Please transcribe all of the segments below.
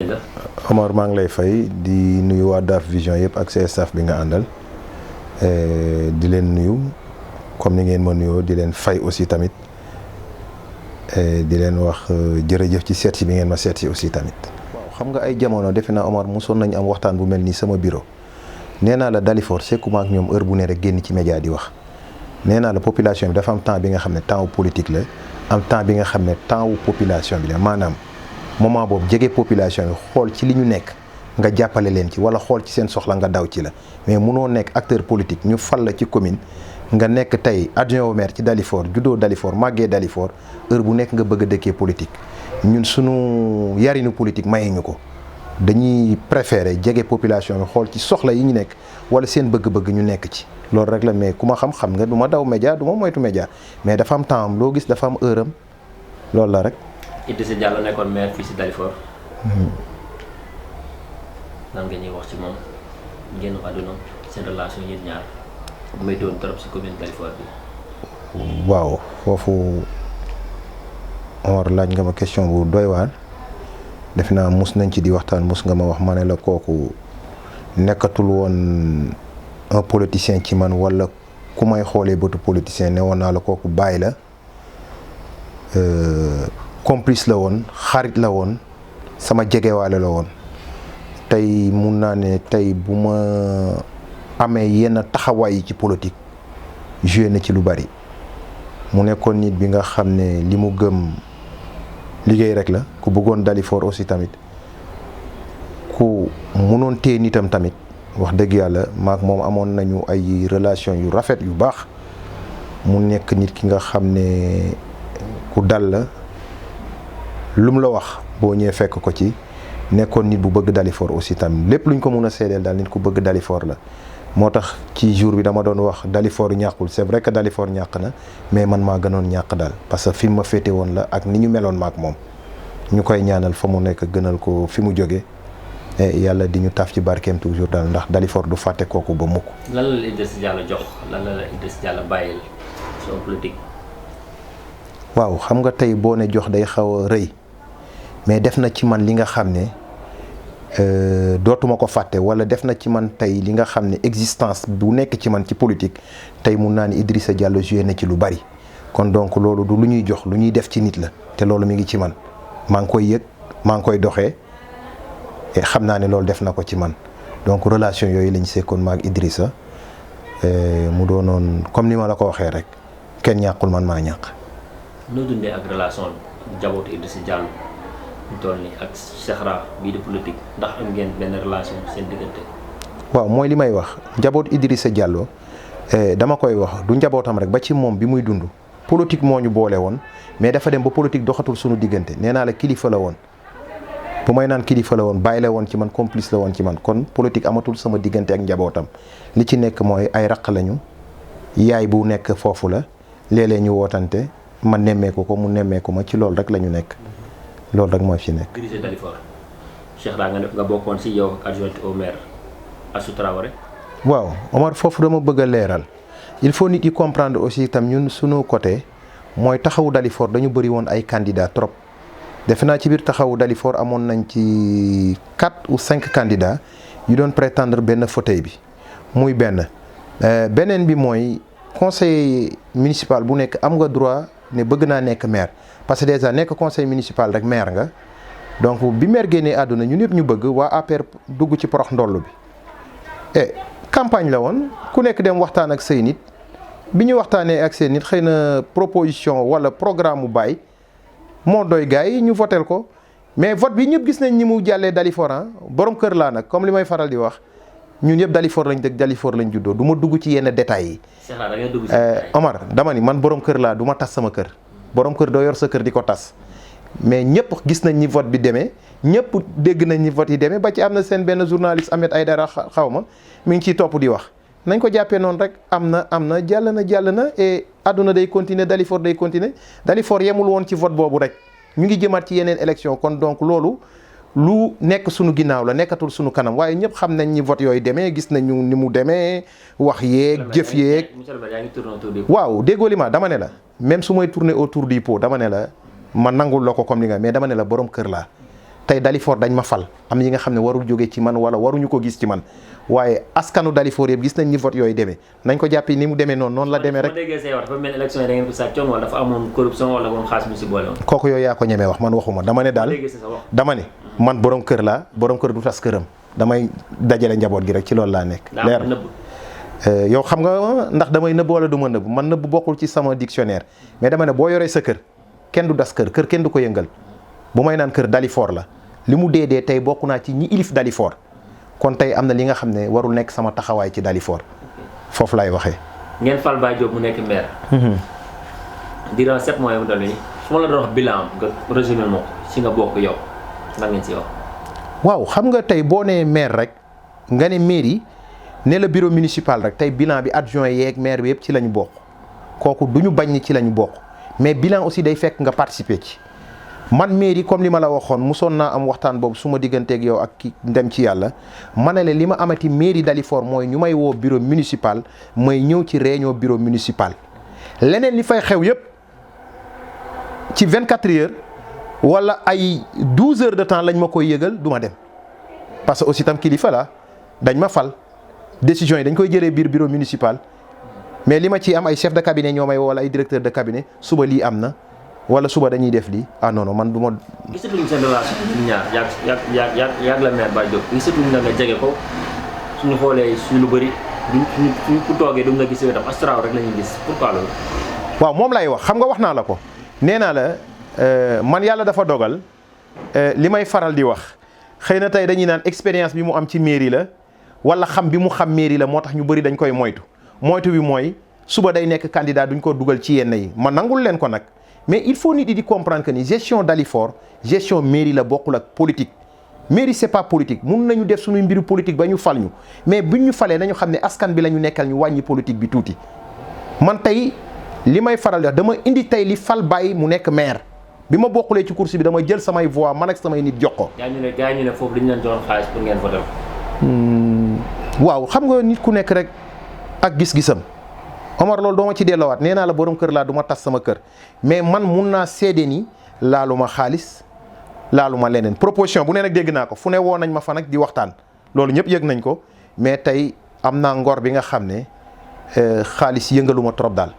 nañ la. Omar maa ngi lay fay di nuyu waa DAF Vision yëpp ak sa staff bi nga àndal di leen nuyu comme ni ngeen ma nuyoo di leen fay aussi tamit di leen wax jërëjëf ci seet si bi ngeen ma seet si aussi tamit. waaw xam nga ay jamono defe naa Omar mosoon nañu am waxtaan bu mel nii sama bureau nee naa la Dalifort sekkuma ak ñoom heure bu ne rek génn ci média di wax nee naa la population bi dafa am temps bi nga xam ne temps wu politique la am temps bi nga xam ne temps wu population bi la maanaam. moment boobu jege population bi xool ci li ñu nekk nga jàppale leen ci wala xool ci seen soxla nga daw ci la mais munoo nekk acteur politique ñu fal la ci commune nga nekk tey adjoint au maire ci Dalifort juddoo Dalifort màggee Dalifort heure bu nekk nga bëgg a dëkkee politique ñun sunu yarinu politique mayuñu ko dañuy préférer jege population bi xool ci soxla yi ñu nekk wala seen bëgg-bëgg ñu nekk ci loolu rek la mais ku ma xam nga du ma daw média du ma moytu média mais dafa am temps am loo gis dafa am heure am loolu la rek. Idrissa Diallo nekkoon maire fii si Dalifort. lan nga ñuy wax ci moom génn àdduna seen relation yéen ñaar may doon trop si commune Dalifort bi. waaw foofu Omar laaj nga ma question bu doy waar defe naa mus nañ ci di waxtaan mus nga ma wax ma ne la kooku nekkatul woon un politicien ci man wala ku may xoolee bëtu politicien ne woon naa la kooku bàyyi la. complice la woon xarit la woon sama jegewaale la woon tey mun naa ne tey bu ma amee yenn taxawaay yi ci politique joué na ci lu bari mu nekkoon nit bi nga xam ne li mu gëm liggéey rek la ku bëggoon Dalifort aussi tamit ku munoon téye nitam tamit wax dëgg yàlla maak moom amoon nañu ay relation yu rafet yu baax mu nekk nit ki nga xam ne ku dal la lum la wax boo ñëwee fekk ko ci nekkoon nit bu bëgg Dalifort aussi tamit lépp luñ ko mun a seedeel daal nit ku bëgg Dalifort la moo tax ci jour bi dama doon wax Dalifort ñàkkul c'est vrai que Dalifort ñàkk na mais man maa gënoon ñàkk daal parce que fi ma féete woon la ak ni ñu meloon maak moom ñu koy ñaanal fa mu nekk gënal ko fi mu jóge yàlla di ñu taf ci barkeem toujours daal ndax Dalifort du fàtte kooku ba mukk. lan la Idrissa Diallo jox lan la Idrissa Diallo bàyyil ci politique. waaw xam nga tey boo ne jox day xaw a rëy mais def na ci man li nga xam ne dootuma ko fàtte wala def na ci man tey li nga xam ne existence bu nekk ci man ci politique tey mun naa ni Idrissa Diallo joué na ci lu bari kon donc loolu du lu ñuy jox lu ñuy def ci nit la te loolu mi ngi ci man maa ngi koy yëg maa ngi koy doxee xam naa ne loolu def na ko ci man donc relation yooyu lañ sekkoon maag Idrissa mu doonoon comme ni ma la ko waxee rek kenn ñàkkul man maa ñàkk. noo dundee ak relation jabootu Idrissa Diallo ñu toll nii ak Cheikh Ra bii di politique ndax am ngeen benn relation seen diggante. waaw mooy li may wax njabootu Idrissa Diallo dama koy wax du njabootam rek ba ci moom bi muy dund politique moo ñu boole woon mais dafa dem ba politique doxatul suñu diggante nee naa la kilifa la woon bu may naan kilifa la woon bàyyi la woon ci man complice la woon ci man kon politique amatul sama diggante ak njabootam li ci nekk mooy ay raq lañu yaay bu nekk foofu la léeg-léeg ñu wootante. ma nemmeeku ko mu nemmeeku ma ci loolu rek la ñu nekk loolu rek moo fi nekk. dirigé Dalifort Cheikh Ra nga bokkoon si yow ak adjoint au maire Assou Traoré. waaw Omar foofu dama bëgg a leeral il faut nit yi comprendre aussi itam ñun suñu côté mooy taxawu Dalifort dañu bëri woon ay candidats trop defe naa ci biir taxawu Dalifort amoon nañ ci 4 ou 5 candidats yu doon prétendre benn fauteuil bi muy benn beneen bi mooy conseil municipal bu nekk am nga droit. ne bëgg naa nekk maire parce que déjà nekk conseil municipal rek maire nga donc bi maire génnee àdduna ñun ñëpp ñu bëgg waa APR dugg ci porox ndoll bi campagne la woon ku nekk dem waxtaan ak say nit bi ñu waxtaanee ak seen nit xëy na proposition wala programme mu bàyyi moo doy gars yi ñu votel ko mais vote bi ñëpp gis nañ ñi mu jàllee Dalifort borom kër laa nag comme li may faral di wax ñun ñëpp Dalifort lañ dëkk Dalifort lañ juddoo du ma dugg ci yenn détails yi. Omar dama ni man borom kër laa du ma tas sama kër borom kër doo yor sa kër di ko tas mais ñëpp gis nañ ni vote bi demee ñëpp dégg nañ ni vote yi demee ba ci am na seen benn journaliste Ahmed Aïdara xaw ma mi ngi ciy topp di wax nañ ko jàppee noonu rek am na jàll na et àdduna day continuer Dalifort day continuer Dalifort yemul woon ci vote boobu rek ñu ngi jëmaat ci yeneen élection kon donc loolu. lu nekk sunu ginnaaw la nekkatul sunu kanam waaye ñëpp xam nañ ni vote yooyu demee gis nañu ni mu demee wax yeeg jëf yeeg waaw déggoo li ma dama ne la même su may tourner autour du pot dama ne la ma nangul la ko comme li nga mais dama ne la borom kër laa tey Dalifort dañ ma fal am yi nga xam ne warul jóge ci man wala waruñu ko gis ci man waaye askanu Dalifort yëpp gis nañ ni vote yooyu demee nañ ko jàppi ni mu demee noonu la demee rek. ma déggee say wax dafa mel élection yi da ngeen ko sàccoon wala dafa amoon corruption wala moom xaalis bu si boole woon. kooku yooyu yaa ko ñemee wax man waxuma dama ne daal dama ne man borom kër laa borom kër du tas këram damay dajale njaboot gi rek ci loolu laa nekk. leer yow xam nga ndax damay nëbb wala du ma nëbb man nëbb bokkul ci sama dictionnaire mais dama ne boo yoree sa kër kenn du das kër kenn du ko yëngal bu may naan kër Dalifort la li mu dee tey bokk naa ci ñi ilif Dalifort kon tey am na li nga xam ne warul nekk sama taxawaay ci Dalifort foofu laay waxee. ngeen fal Baye Diop mu nekk maire. durant 7 mois yi mu dal nii su ma la doon wax bilan nga résumé ma ko si nga bokk yow lan ngeen si wax. waaw xam nga tey boo nee maire rek nga ne mairie ne la bureau municipal rek tey bilan bi adjoint yeeg maire bi yëpp ci la ñu bokk kooku du ñu bañ ni ci la ñu bokk mais bilan aussi day fekk nga participer ci. man mairie comme li ma la waxoon mosoon naa am waxtaan boobu su ma digganteeg yow ak ki dem ci yàlla ma ne la li ma amati mairie Dalifort mooy ñu may woo bureau municipal may ñëw ci réunion bureau municipal leneen li fay xew yëpp ci 24 heures wala ay 12 heures de temps lañ ma koy yëgal du ma dem parce que aussi tam kilifa la dañ ma fal décision yi dañ koy jëlee biir bureau municipal mais li ma ci am ay chef de cabinet ñoo may woo wala ay directeur de cabinet suba lii am na. wala suba dañuy def lii ah non man du ma. gisatuñ seen relation ñun ñaar yàgg la maire Baye Diop gisatuñ na nga jege ko suñu xoolee suñu lu bëri suñu ku toogee du nga gis yow tam astraaw rek la ñuy gis pourquoi loolu. waaw moom lay wax xam nga wax naa la ko nee naa la man yàlla dafa dogal li may faral di wax xëy na tey dañuy naan expérience bi mu am ci mairie la wala xam bi mu xam mairie la moo tax ñu bëri dañ koy moytu bi mooy suba day nekk candidat duñ ko dugal ci yenn yi ma nangul leen ko nag. mais il faut nit di comprendre que ni gestion Dalifort gestion mairie la bokkul ak politique mairie c'est pas politique mun nañu def suñuy mbiru politique ba ñu fal ñu mais buñ ñu falee nañu xam ne askan bi la ñu nekkal ñu wàññi politique bi tuuti man tey li may faral di wax dama indi tey li fal Baye mu nekk maire bi ma bokkulee ci course bi dama jël samay voix man ak samay nit jox ko. gaa ñu ne foofu dañu leen jox xaalis pour ngeen voter. waaw xam nga nit ku nekk rek ak gis-gisam. Omar loolu doo ma ci delloowaat nee naa la borom kër laa du ma tas sama kër mais man mun naa seede ni laaluma xaalis laaluma leneen proposition bu ne nag dégg naa ko fu ne woo nañ ma fa nag di waxtaan loolu ñëpp yëg nañ ko mais tey am naa ngor bi nga xam ne xaalis yëngaluma trop daal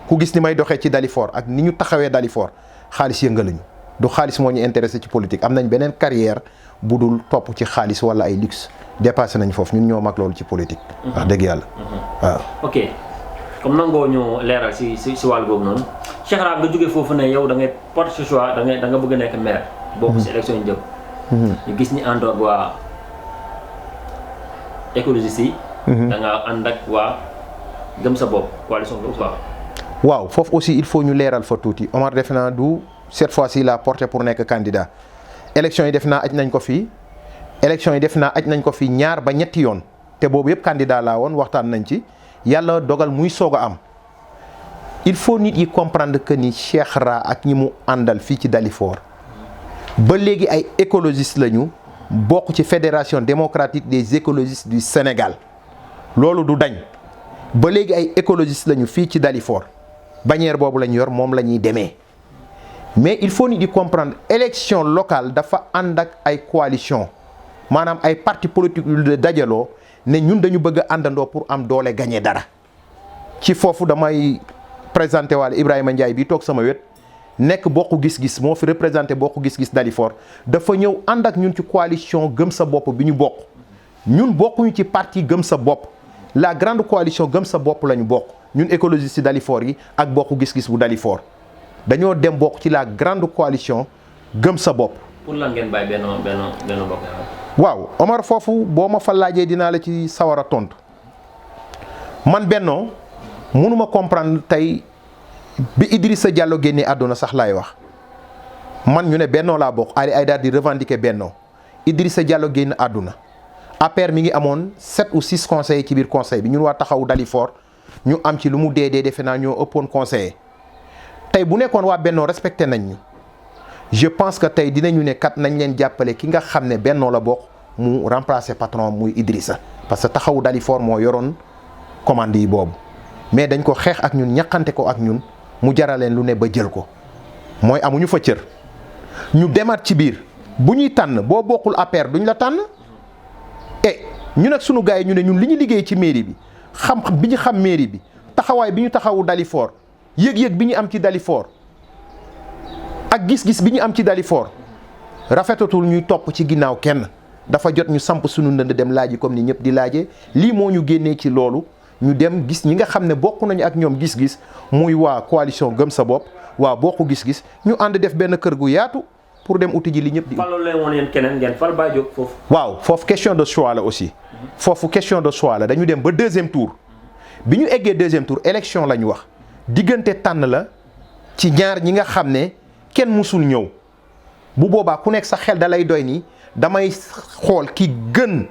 ku gis ni may doxee ci Dalifort ak ni ñu taxawee Dalifort xaalis yëngaluñu du xaalis moo ñu intéressé ci politique am nañ beneen carrière bu dul topp ci xaalis wala ay luxe dépassé nañ foofu ñun ñoo mag loolu ci politique. wax dëgg yàlla waaw. ok. comme nangoo ñu leeral si wàll boobu noonu Cheikh Ra nga jógee foofu ne yow da ngay porte ce choix da nga bëgg a nekk maire. bokk si élection yi jëm. ñu gis ni ànd ak waa écologiste yi. da nga ànd ak waa gëm sa bopp coalition bi quoi. waaw foofu aussi il faut ñu leeral fa tuuti Omar def naa du cette fois-ci la porté pour nekk candidat élection yi def naa aj nañ ko fii élection yi def naa aj nañ ko fii ñaar ba ñetti yoon te boobu yëpp candidat laa woon waxtaan nañ ci. yàlla dogal muy soog a am il faut nit yi comprendre que ni Cheikh Ra ak ñi mu àndal fii ci Dalifort ba léegi ay écologistes lañu bokk ci fédération démocratique des écologistes du Sénégal loolu du dañ ba léegi ay écologistes lañu fii ci Dalifort bannière boobu lañu yor moom la ñuy demee mais il faut nit di comprendre élection locale dafa ànd ak ay coalition maanaam ay parti politique yu dajaloo ne ñun dañu bëgg a àndandoo pour am doole gagné dara ci foofu damay présenté waale Ibrahima Ndiaye bi toog sama wet nekk bokk gis-gis moo fi représenté bokk gis-gis Dalifort dafa ñëw ànd ak ñun ci coalition gëm sa bopp bi ñu bokk ñun bokkuñu ci parti gëm sa bopp la grande coalition gëm sa bopp la ñu bokk ñun écologistes ci Dalifort yi ak bokk gis-gis bu Dalifort dañoo dem bokk ci la grande coalition gëm sa bopp. pour lan ngeen bàyyi benn bokk. waaw Omar foofu boo ma fa laajee dinaa la ci sawar a tontu man bennoo mënuma comprendre tey bi Idrissa Diallo génnee àdduna sax laay wax man ñu ne bennoo laa bokk Ali Aïdar di revendiquer bennoo Idrissa Diallo génn àdduna APR mi ngi amoon 7 ou 6 conseillers ci biir conseil bi ñun waa taxawu Dalifort ñu am ci lu mu dee defe naa ñoo ëppoon conseiller tey bu nekkoon waa bennoo respecté nañ ñu je pense que tey dinañu ne kat nañ leen jàppale ki nga xam ne bennoo la bokk mu remplacer patron muy Idrissa parce que taxawu Dalifort moo yoroon commande yi boobu mais dañ ko xeex ak ñun ñaqante ko ak ñun mu jaraleen lu ne ba jël ko mooy amuñu fa cër ñu demaat ci biir bu ñuy tànn boo bokkul APR duñ la tànn et ñu nag sunu gars yi ñu ne ñun li ñu liggéey ci mairie bi xam bi ñu xam mairie bi taxawaay bi ñu taxawu Dalifort yëg-yëg bi ñu am ci Dalifort ak gis-gis bi ñu am ci Dalifort rafetatul ñuy topp ci ginnaaw kenn dafa jot ñu samp sunu ndënd dem laaji comme ni ñëpp di laajee lii moo ñu génnee ci loolu ñu dem gis ñi nga xam ne bokk nañu ak ñoom gis-gis muy waa coalition gëm sa bopp waa bokk gis-gis ñu ànd def benn kër gu yaatu pour dem uti ji li ñëpp di. faloo leen woon yéen keneen ngeen fal Baye Diop foofu. waaw foofu question de choix la aussi. foofu question de choix la dañu dem ba deuxième tour bi ñu eggee deuxième tour élection la ñu wax diggante tànn la ci ñaar ñi nga xam ne kenn musul ñëw bu boobaa ku nekk sa xel da lay doy nii damay xool ki gën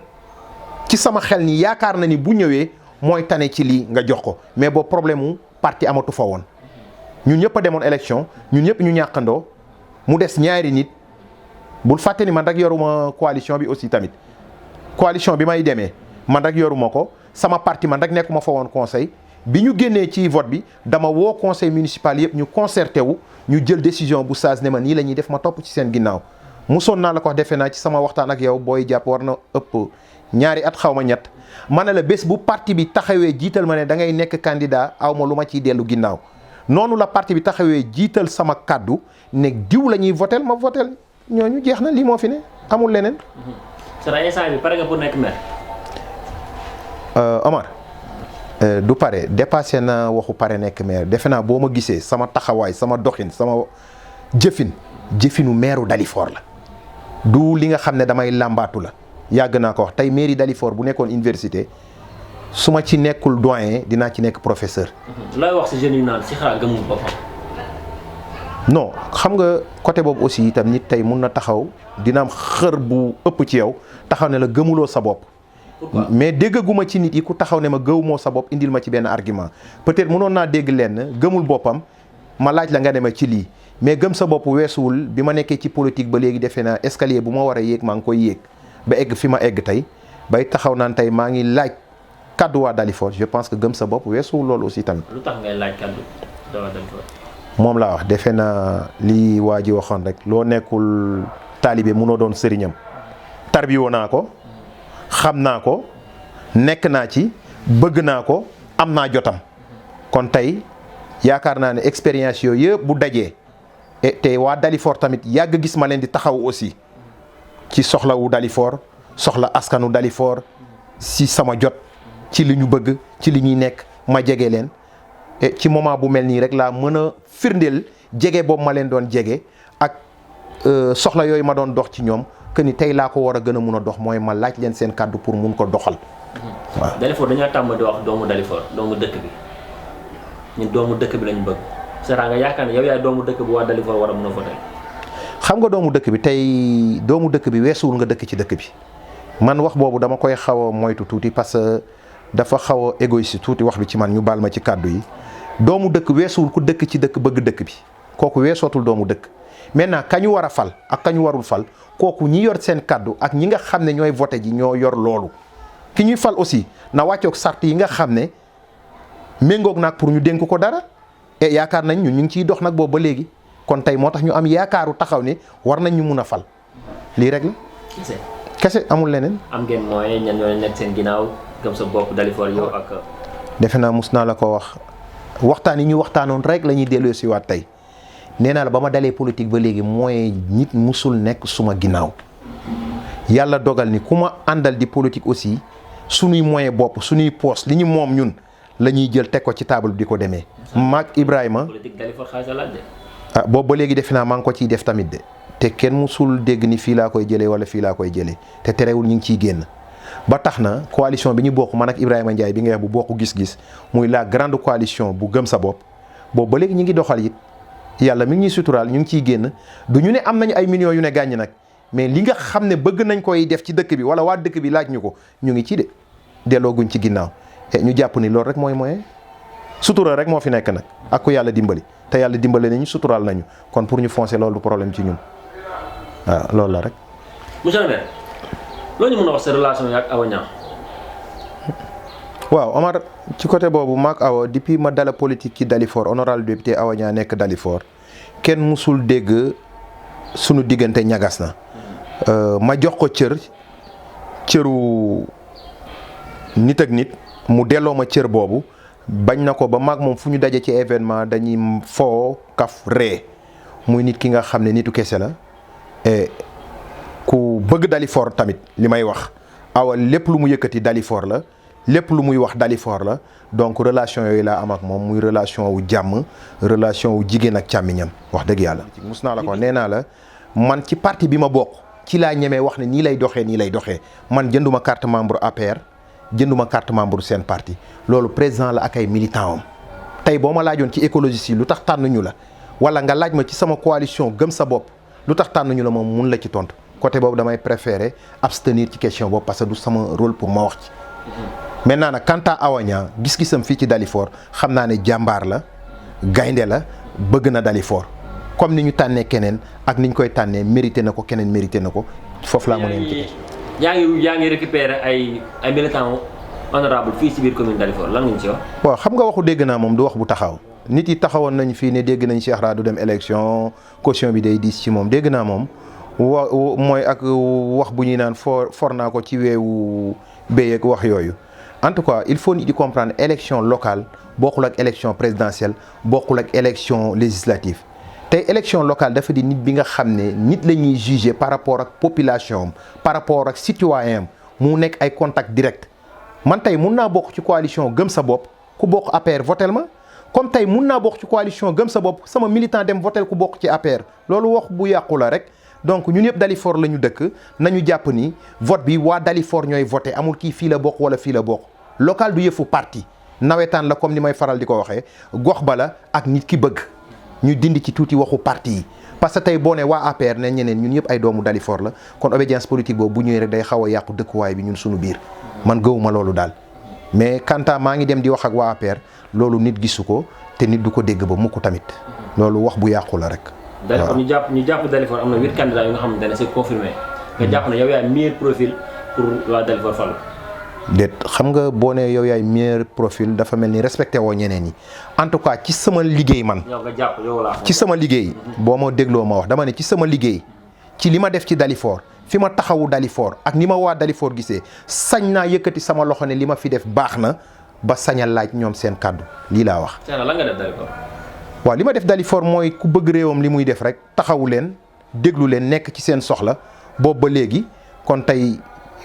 ci sama xel ni yaakaar na ni bu ñëwee mooy tane ci lii nga jox ko mais boobu problème mu parti amatu fa woon ñun ñëpp a demoon élection ñun ñëpp ñu ñàkkandoo mu des ñaari nit bul fàtte ni man rek yoruma coalition bi aussi tamit coalition bi may demee man rek yoruma ko sama parti man rek nekkuma fa woon conseil bi ñu génnee ci vote bi dama woo conseil municipal yëpp ñu concerté wu ñu jël décision bu sage ne ma nii la ñuy def ma topp ci seen ginnaaw musoon naa la ko defe naa ci sama waxtaan ak yow booy jàpp war na ëpp ñaari at xaw ma ñett ma ne la bés bu parti bi taxawee jiital ma ne da ngay nekk candidat aw ma lu ma ciy dellu ginnaaw noonu la parti bi taxawee jiital sama kàddu ne diw la ñuy votel ma votel ñooñu jeex na lii moo fi ne amul leneen. sa instant bi pare nga pour nekk maire. Omar du pare dépassé na waxu pare nekk maire defe naa boo ma gisee sama taxawaay sama doxin sama jëfinu maireu Dalifort la du li nga xam ne damay làmbaatu la yàgg naa ko wax tey mairie Dalifort bu nekkoon université su ma ci nekkul doyen dinaa ci nekk professeur. looy wax si jeunes yu naan si xalaat gëmul boppam. non xam nga côté boobu aussi itam nit tey mun na taxaw dina am xër bu ëpp ci yow taxaw ne la gëmuloo sa bopp. mais déggaguma ci nit yi ku taxaw ne ma gëwumoo sa bopp indil ma ci benn argument peut-être mënoon naa dégg lenn gëmul boppam ma laaj la nga ne ma ci lii mais gëm sa bopp weesuwul bi ma nekkee ci politique ba léegi defe naa escalier bu ma war a yéeg maa ngi koy yéeg ba egg fi ma egg tey bay taxaw naan tey maa ngi laaj kaddu waa Dalifort je pense que gëm sa bopp weesuwul loolu aussi tamit. lu tax ngay laaj kaddu waa Dalifort. moom laa wax defe naa li waa ji waxoon rek loo nekkul taalibe munoo doon sëriñam tarbiyoo naa ko xam naa ko nekk naa ci bëgg naa ko am naa jotam kon tey yaakaar naa ne expérience yooyu yëpp bu dajee te waa Dalifort tamit yàgg gis ma leen di taxaw aussi ci soxlawu Dalifort soxla askanu Dalifort si sama jot ci li ñu bëgg ci li ñuy nekk ma jege leen ci moment bu mel nii rek laa mën a firndeel jege boobu ma leen doon jege ak soxla yooyu ma doon dox ci ñoom que ni tey laa ko war a gën a mun a dox mooy ma laaj leen seen kàddu pour mun ko doxal. waaw Dalifort dañoo tàmm di wax doomu Dalifort doomu dëkk bi ñun doomu dëkk bi lañ bëgg Sera nga yaakaar ne yow yaay doomu dëkk bi waa Dalifort war a mun a voter. xam nga doomu dëkk bi tey doomu dëkk bi weesuwul nga dëkk ci dëkk bi man wax boobu dama koy xaw a moytu tuuti parce que dafa xaw a égoïste tuuti wax bi ci man ñu baal ma ci kàddu yi doomu dëkk weesuwul ku dëkk ci dëkk bëgg dëkk bi kooku weesootul doomu dëkk maintenant kañu war a fal ak kañu warul fal kooku ñi yor seen kàddu ak ñi nga xam ne ñooy voté ji ñoo yor loolu ki ñuy fal aussi na wàccoog sart yi nga xam ne méngoog nag pour ñu dénk ko dara et yaakaar nañ ñu ngi ciy dox nag boobu ba léegi kon tey moo tax ñu am yaakaaru taxaw ne war nañ ñu mun a fal lii rek la. kese amul leneen. am ngeen moyen ñan ñoo nekk seen ginnaaw gëm sa bopp Dalifort yow ak. defe naa mus naa la ko wax waxtaan yi ñu waxtaanoon rek la ñuy delloo si waat tey nee naa la ba ma dalee politique ba léegi mooy nit musul nekk suma ginnaaw yàlla dogal ni ku ma àndal di politique aussi suñuy moyen bopp suñuy poos li ñu moom ñun la ñuy jël teg ko ci table bi di ko demee. maag Ibrahima politique Dalifort xaalis la laaj de. ah boobu ba léegi defe naa maa ngi ko ciy def tamit de te kenn musul dégg ni fii laa koy jëlee wala fii laa koy jëlee te terewul ñu ngi ciy génn. ba tax na coalition bi ñu bokk man ak Ibrahima Ndiaye bi nga wax bu bokk gis-gis muy la grande coalition bu gëm sa bopp boobu ba léegi ñu ngi doxal it yàlla mi ngi ñuy suturaal ñu ngi ciy génn du ñu ne am nañu ay millions yu ne gàññ nag mais li nga xam ne bëgg nañ koy def ci dëkk bi wala waa dëkk bi laaj ñu ko ñu ngi ci de dellooguñ ci ginnaaw ñu jàpp ni loolu rek mooy moyen sutura rek moo fi nekk nag ak ku yàlla dimbali te yàlla dimbali nañu suturaal nañu kon pour ñu foncer loolu du problème ci ñun waaw loolu la rek. monsieur le maire loolu ñu mën a wax sa relation yi ak Awa Niang. waaw Omar ci côté boobu maak Awa depuis ma dala politique ci Dalifort honorable député Awa Niang nekk Dalifort kenn musul dégg sunu diggante ñagas na ma jox ko cëru nit ak nit mu delloo ma cër boobu bañ na ko ba maag moom fu ñu daje ci événement dañuy foo kaf ree muy nit ki nga xam ne nitu kese la et ku bëgg Dalifort tamit li may wax awa lépp lu mu yëkkati Dalifort la lépp lu muy wax Dalifort la donc relation yooyu laa am ak moom muy relation wu jàmm relation wu jigéen ak càmmiñam wax dëgg yàlla. mus naa la ko nee naa la man ci parti bi ma bokk ci laa ñemee wax ne nii lay doxee man jënduma carte membre APR jënduma carte membre seen parti loolu président la ak ay militant am tey boo ma laajoon ci écologiste yi lu tax tànn ñu la wala nga laaj ma ci sama coalition gëm sa bopp lu tax tànn ñu la moom mun la ci tontu côté boobu damay préférer abstenir ci question boobu parce que du sama rôle pour ma wax ci. maintenant nag quant à Awa Niang gis-gisam fii ci Dalifort xam naa ne jàmbaar la gaynde la bëgg na Dalifort comme ni ñu tànnee keneen ak ni ñu koy tànnee mérité na ko keneen mérité na ko foofu laa mën a yem. yaa ngi récupérer ay militants honorable fii ci biir commune Dalifort lan nga ñu ci wax. waaw xam nga waxu dégg naa moom du wax bu taxaw nit yi taxawoon nañ fii ne dégg nañ Cheikh Ra du dem élection caution bi day diis ci moom dégg naa moom mooy ak wax bu ñuy naan for naa ko ci weewu béy ak wax yooyu. en tout cas il faut nit di comprendre élection locale bokkul ak élection présidentielle bokkul ak élection législative tey élection locale dafa di nit bi nga xam ne nit la ñuy juger par rapport ak population am par rapport ak citoyen am mu nekk ay contact direct man tey mun naa bokk ci coalition gëm sa bopp ku bokk APR votel ma comme tey mun naa bokk ci coalition gëm sa bopp sama militant dem votel ku bokk ci APR loolu wax bu yàqu la rek donc ñun yëpp Dalifort la ñu dëkk nañu jàpp ni vote bi waa Dalifort ñooy voté amul kii fii la bokk wala fii la bokk local du yëfu parti nawetaan la comme ni may faral di ko waxee gox ba la ak nit ki bëgg ñu dindi ci tuuti waxu parti yi parce que tey boo ne waa APR ne ñeneen ñun ñëpp ay doomu Dalifort la kon obédience politique boobu bu ñëwee rek day xaw a yàqu dëkkuwaay bi ñun suñu biir man gëwuma loolu daal mais kanta maa ngi dem di wax ak waa APR loolu nit gisu ko te nit du ko dégg ba mukk tamit loolu wax bu yàqu la rek. Dalifort ñu jàpp Dalifort am na 8 candidats yu nga xamante ne c'est confirmé. nga jàpp ne yow yaay meilleur profil pour waa Dalifort fal. déet xam nga boo nee yow yaay meilleur profil dafa mel ni respecté woo ñeneen ñi en tout cas ci sama liggéey man. yow nga jàpp yow laa ci sama liggéey. boo ma dégloo ma wax dama ne ci sama liggéey ci li ma def ci Dalifort fi ma taxawu Dalifort ak ni ma waa Dalifort gisee sañ naa yëkkati sama loxo ne li ma fi def baax na ba sañ a laaj ñoom seen kàddu lii laa wax. lan nga def Dalifort. waaw li ma def Dalifort mooy ku bëgg réewam li muy def rek taxawu leen déglu leen nekk ci seen soxla boobu ba léegi kon tey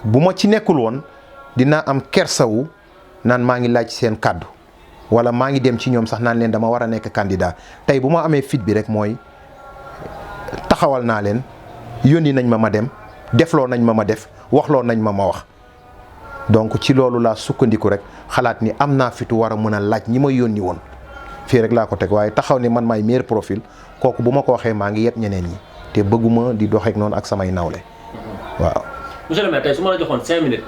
bu ma ci nekkul woon. dinaa am kersawu naan maa ngi laaj seen kàddu wala maa ngi dem ci ñoom sax naan leen dama war a nekk candidat tey bu ma amee fit bi rek mooy taxawal naa leen yónni nañ ma dem defloo nañ ma def waxloo nañ ma wax donc ci loolu laa sukkandiku rek xalaat ni am naa fitu war a mën a laaj ñi ma yónni woon fii rek laa ko teg waaye taxaw ni man maay meilleur profil kooku bu ma ko waxee maa ngi yet ñeneen ñi te bëgguma di doxeek noonu ak samay nawle waaw. monsieur le maire tey su ma la joxoon 5 minutes.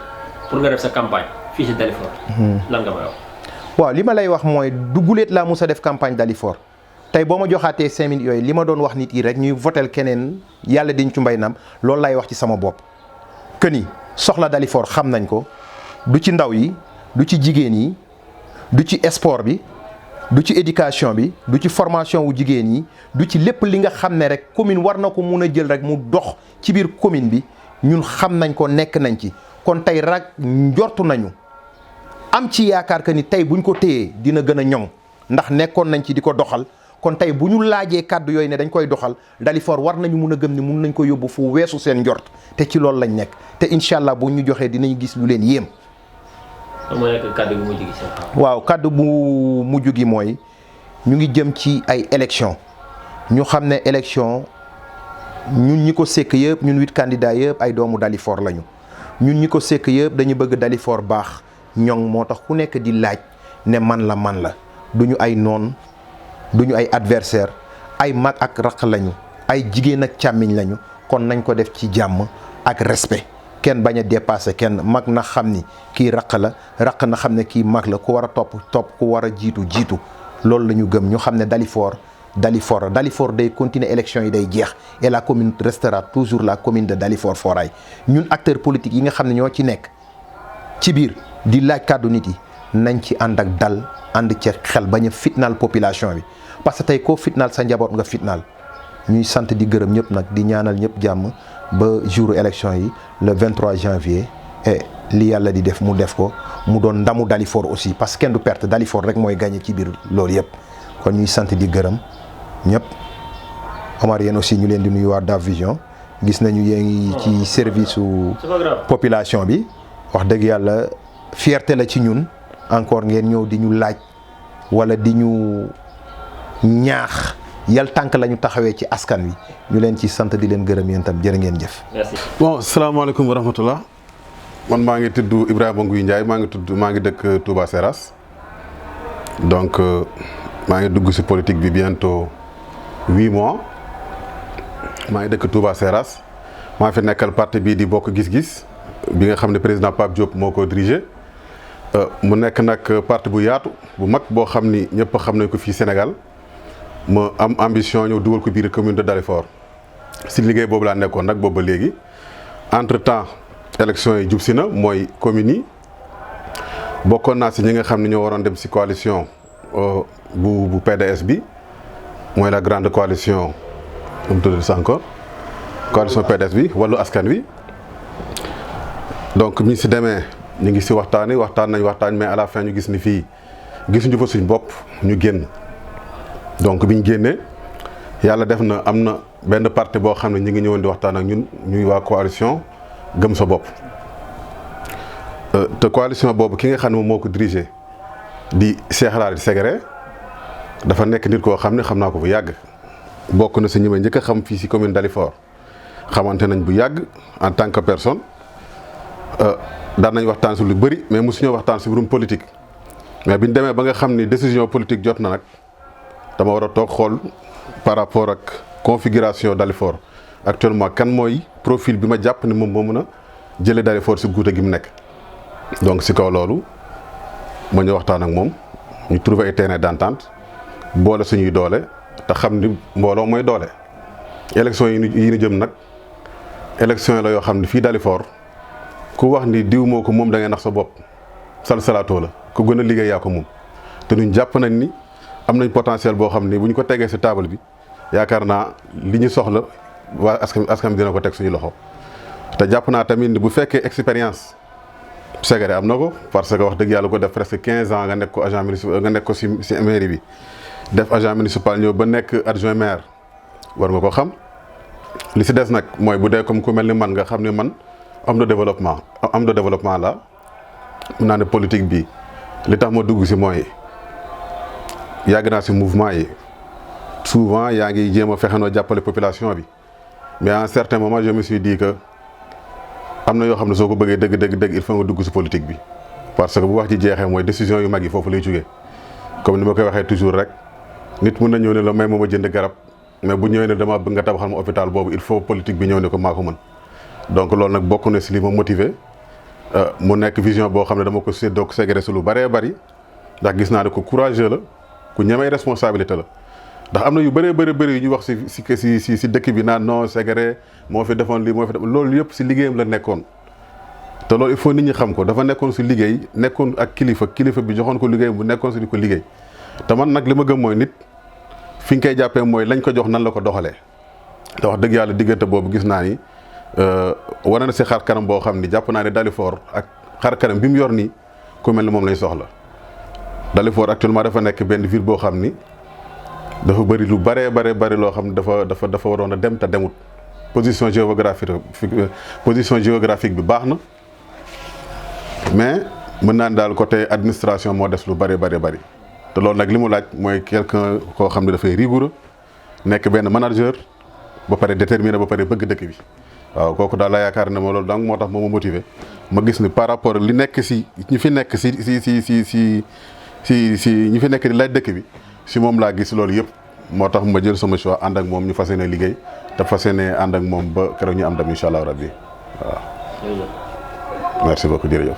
pour nga def sa campagne fii ci Dalifort. lan nga may wax. waaw li ma lay wax mooy du guléet laa mus a def campagne Dalifort tey boo ma joxaatee 5 minutes yooyu li ma doon wax nit yi rek ñuy votel keneen yàlla diñ ci mbay nam loolu lay wax ci sama bopp. que ni soxla Dalifort xam nañ ko du ci ndaw yi du ci jigéen yi du ci sport bi du ci éducation bi du ci formation wu jigéen yi du ci lépp li nga xam ne rek commune war na ko mun a jël rek mu dox ci biir commune bi ñun xam nañ ko nekk nañ ci. kon tey rag njortu nañu am ci yaakaar que ni tey buñ ko téyee dina gën a ñoŋ ndax nekkoon nañ ci di ko doxal kon tey bu ñu laajee kàddu yooyu ne dañ koy doxal Dalifort war nañu mun a gëm ni mun nañ ko yóbbu fu weesu seen njort te ci loolu lañ nekk te incha allah bu ñu joxee dinañ gis lu leen yéem. moo nekk kàddu bu mujj gi seen xaar. waaw kàddu bu mujj gi mooy ñu ngi jëm ci ay élection ñu xam ne élection ñun ñi ko sekk yëpp ñun 8 candidats yëpp ay doomu Dalifort lañu. ñun ñi ko sekk yëpp dañu bëgg Dalifort baax ñoŋ moo tax ku nekk di laaj ne man la duñu ay noon duñu ay adversaire ay mag ak raq lañu ay jigéen ak càmmiñ lañu kon nañ ko def ci jàmm ak respect kenn bañ a dépassé kenn mag na xam ni kii raq na xam ne kii mag la ku war a topp ku war a jiitu loolu la ñu gëm ñu xam ne Dalifort day continuer élection yi day jeex et la commune restera toujours la commune de Dalifort Foirail ñun acteurs politiques yi nga xam ne ñoo ci nekk ci biir di laaj kàddu nit yi nañ ci ànd ak dal ànd ci xel bañ a fitnaal population bi parce que tey koo fitnaal sa njaboot nga fitnaal ñuy sant di gërëm ñëpp nag di ñaanal ñëpp jàmm ba jour élection yi le 23 janvier et li yàlla di def mu def ko mu doon ndamu Dalifort aussi parce que kenn du perte Dalifort rek mooy gagné ci biir loolu yëpp kon ñuy sant di gërëm ñëpp Omar yéen aussi ñu leen di nuyu waa Daf Vision gis nañu yéen ngi ci service su population bi wax dëgg yàlla fierté la ci ñun encore ngeen ñëw di ñu laaj wala di ñu ñaax yal tànk la ñu taxawee ci askan wi ñu leen ci sant di leen gërëm yéen tam jërë ngeen jëf. merci. bon salaamaaleykum wa rahmatullah man maa ngi tudd Ibrahima Nguy Ndiaye maa ngi dëkk Touba Seras donc maa ngi dugg ci politique bi bientôt 8 mois maa ngi dëkk Touba Seras maa fi nekkal parti bii di Bokk Gis Gis bi nga xam ne président Pape Diop moo ko dirigé mu nekk nag parti bu yaatu bu mag boo xam ni ñëpp xam nañ ko fii Sénégal ma am ambition ñëw dugal ko biir commune de Dalifort ci liggéey boobu laa nekkoon nag boobu ba léegi entre temps élection yi jub si na mooy communes yi bokkoon naa ci ñi nga xam ne ñoo waroon dem ci coalition bu PDS bi mooy la grande coalition mu tudd si encore coalition PDS bi wàllu askan wi donc ñi ci demee ñu ngi ci waxtaan mais à la fin ñu gis ni fii gisuñu fa suñ bopp ñu génn donc biñ génnee yàlla def na am na benn parti boo xam ne ñu ngi ñëwoon di waxtaan ak ñun ñuy waa coalition gëm sa bopp te coalition boobu ki nga xam ne moom moo ko dirigé di Cheikh Rari Ségré dafa nekk nit koo xam ne xam naa ko bu yàgg bokk na ci ñi ma njëkk a xam fii ci commune Dalifort xamante nañ bu yàgg en tant que personne daan nañ waxtaan ci lu bëri mais mosuñoo waxtaan ci mbirum politique mais biñ demee ba nga xam ni décision politique jot na nag dama war a toog xool par rapport ak configuration Dalifort actuellement kan mooy profil bi ma jàpp ni moom moo mën a jëlee Dalifort ci guute gi mu nekk donc ci kaw loolu ma ñu waxtaan ak moom ñu trouver ay terrain d'entente boole suñuy doole te xam ni mbooloo mooy doole. élection yi ñu jëm nag élection yi la yoo xam ne fii Dalifort ku wax ni diw moo ko moom da ngay nax sa bopp salsalaatoo la ku gën a liggéey yaa ko moom te ñun jàpp nañ ni am nañ potentiel boo xam ni bu ñu ko tegee ci table bi yaakaar naa li ñu soxla waa askan bi dina ko teg suñu loxo te jàpp naa tamit ni bu fekkee expérience Ségré am na ko parce que wax dëgg yàlla ko def presque 15 ans nga nekk ko agent municipal nga nekk ko ci mairie bi def agent municipal ñëw ba nekk adjoint maire war nga ko xam li ci des nag mooy bu dee comme ku mel ni man nga xam ne man homme de développement la mun naa ne politique bi li tax ma dugg ci mooy yàgg naa ci mouvement yi souvent yaa ngi jéem a fexe noo jàppale population bi mais à un certain moment je me suis dit que am na yoo xam ne soo ko bëggee dëgg il faut nga dugg ci politique bi parce que bu wax ji jeexee mooy décision yu mag yi foofu lay jógee comme ni ma koy waxee toujours rek nit mun na ñëw ne la may ma jënd garab mais bu ñëwee ne dama bëgg nga tabaxal ma hôpital boobu il faut politique bi ñëw ne ko maa ko mën donc loolu nag bokk na ci li ma motivé mu nekk vision boo xam ne dama ko séddoo Ségré ci lu bëree bëri ndax gis naa ne ko courageux la ku ñemee responsabilité la ndax am na yu bëri yu ñu wax ci dëkk bi naan non Ségré moo fi defoon lii moo fi defoon loolu yëpp ci liggéeyam la nekkoon te loolu il faut nit ñi xam ko dafa nekkoon ci liggéey nekkoon ak kilifa bi joxoon ko liggéey bu nekkoon ci di ko liggéey te man nag li ma gëm mooy nit fi ñu koy jàppee mooy lañ ko jox nan la ko doxalee te wax dëgg yàlla diggante boobu gis naa ni wane na ci xar kanam boo xam ni jàpp naa ne Dalifort ak xar kanam bi mu yor nii ku mel ni moom lañ soxla Dalifort actuellement dafa nekk benn ville boo xam ni dafa bëri lu bëree loo xam ne dafa waroon a dem te demut position géographique bi baax na mais mën naa ne daal côté administration moo des lu bëri te loolu nag li mu laaj mooy quelqu'un koo xam ne dafay rigoureux nekk benn manager ba pare déterminé ba pare bëgg dëkk bi waaw kooku daal la yaakaar ne ma loolu donc moo tax moo ma motivé ma gis ni par rapport li nekk ci ñi fi nekk ci ñi fi nekk di laaj dëkk bi ci moom laa gis loolu yëpp moo tax ma jël sama choix ànd ak moom ñu fas yéene liggéey te fas yéene ànd ak moom ba keroog ñu am ndam incha allah rabbi waaw. merci beaucoup jërëjëf.